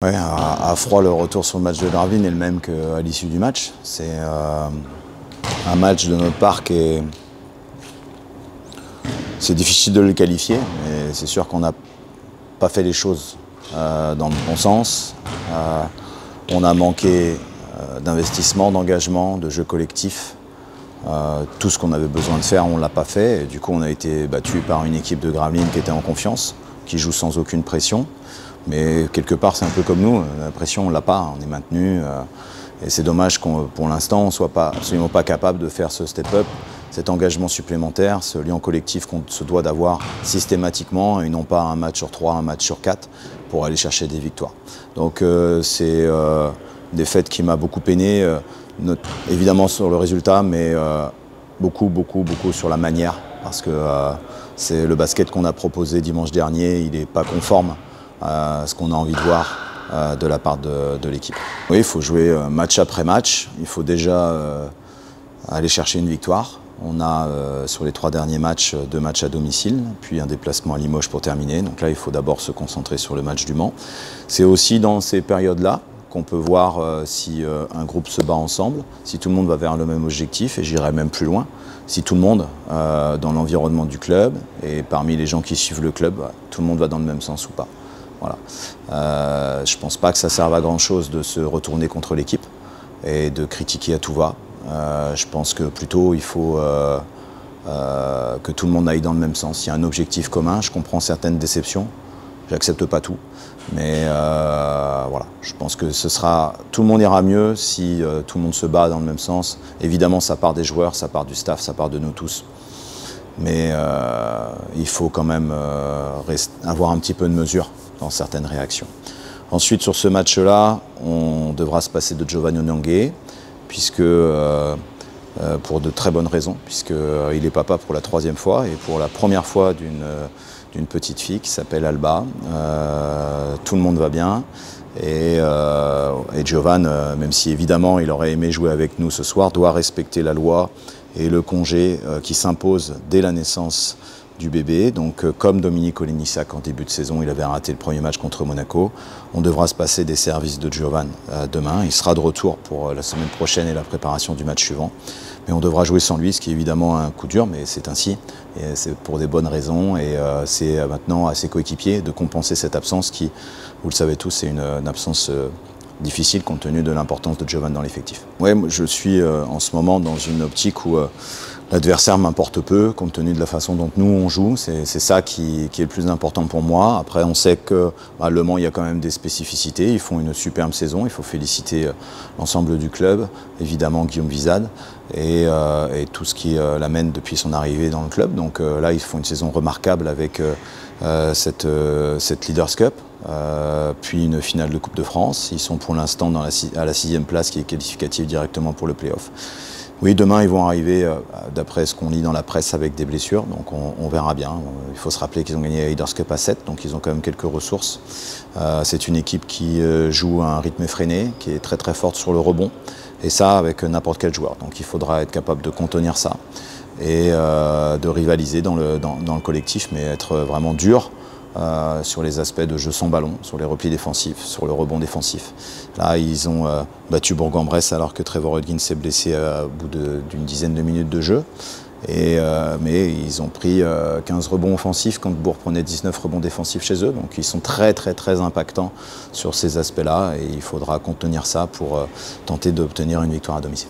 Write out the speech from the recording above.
Ouais, à froid, le retour sur le match de Gravelines est le même qu'à l'issue du match. C'est un match de notre part qui c'est difficile de le qualifier, mais c'est sûr qu'on n'a pas fait les choses dans le bon sens. On a manqué d'investissement, d'engagement, de jeu collectif. Tout ce qu'on avait besoin de faire, on ne l'a pas fait. Et du coup, on a été battu par une équipe de Gravelines qui était en confiance, qui joue sans aucune pression. Mais quelque part, c'est un peu comme nous, la pression, on ne l'a pas, on est maintenu. Et c'est dommage qu'on, pour l'instant, on ne soit absolument pas capable de faire ce step-up, cet engagement supplémentaire, ce lien collectif qu'on se doit d'avoir systématiquement, et non pas un match sur 3, un match sur 4, pour aller chercher des victoires. Donc c'est une défaite qui m'a beaucoup peiné, évidemment sur le résultat, mais beaucoup sur la manière, parce que c'est le basket qu'on a proposé dimanche dernier, il n'est pas conforme à ce qu'on a envie de voir de la part de l'équipe. Oui, il faut jouer match après match, il faut déjà aller chercher une victoire. On a sur les 3 derniers matchs 2 matchs à domicile, puis un déplacement à Limoges pour terminer. Donc là, il faut d'abord se concentrer sur le match du Mans. C'est aussi dans ces périodes-là qu'on peut voir si un groupe se bat ensemble, si tout le monde va vers le même objectif, et j'irai même plus loin, si tout le monde, dans l'environnement du club, et parmi les gens qui suivent le club, tout le monde va dans le même sens ou pas. Voilà. Je ne pense pas que ça serve à grand chose de se retourner contre l'équipe et de critiquer à tout va. Je pense que plutôt il faut que tout le monde aille dans le même sens. Il y a un objectif commun, je comprends certaines déceptions, j'accepte pas tout. Mais voilà, je pense que tout le monde ira mieux si tout le monde se bat dans le même sens. Évidemment, ça part des joueurs, ça part du staff, ça part de nous tous. Mais il faut quand même avoir un petit peu de mesure dans certaines réactions. Ensuite, sur ce match-là, on devra se passer de Giovanni Onyangue, puisque pour de très bonnes raisons, puisqu'il est papa pour la 3e fois et pour la première fois d'une petite fille qui s'appelle Alba. Tout le monde va bien. Et Giovanni, même si évidemment il aurait aimé jouer avec nous ce soir, doit respecter la loi et le congé qui s'impose dès la naissance du bébé. Donc comme Dominique Olénissac en début de saison, il avait raté le premier match contre Monaco, on devra se passer des services de Giovanni demain. Il sera de retour pour la semaine prochaine et la préparation du match suivant. Mais on devra jouer sans lui, ce qui est évidemment un coup dur, mais c'est ainsi. Et c'est pour des bonnes raisons. Et c'est maintenant à ses coéquipiers de compenser cette absence qui, vous le savez tous, c'est une absence difficile compte tenu de l'importance de Giovanni dans l'effectif. Ouais, je suis en ce moment dans une optique où l'adversaire m'importe peu, compte tenu de la façon dont nous on joue. C'est ça qui est le plus important pour moi. Après, on sait que Le Mans, il y a quand même des spécificités. Ils font une superbe saison. Il faut féliciter l'ensemble du club, évidemment Guillaume Vizade et tout ce qui l'amène depuis son arrivée dans le club. Donc là, ils font une saison remarquable avec cette Leaders Cup. Puis une finale de Coupe de France. Ils sont pour l'instant à la 6e place qui est qualificative directement pour le play-off. Oui, demain ils vont arriver, d'après ce qu'on lit dans la presse, avec des blessures, donc on verra bien. Il faut se rappeler qu'ils ont gagné la Leaders Cup à 7, donc ils ont quand même quelques ressources. C'est une équipe qui joue à un rythme effréné, qui est très forte sur le rebond, et ça avec n'importe quel joueur. Donc il faudra être capable de contenir ça et de rivaliser dans le collectif, mais être vraiment dur sur les aspects de jeu sans ballon, sur les replis défensifs, sur le rebond défensif. Là, ils ont battu Bourg-en-Bresse alors que Trevor Hudgins s'est blessé au bout d'une dizaine de minutes de jeu. Mais ils ont pris 15 rebonds offensifs quand Bourg prenait 19 rebonds défensifs chez eux. Donc ils sont très impactants sur ces aspects-là et il faudra contenir ça pour tenter d'obtenir une victoire à domicile.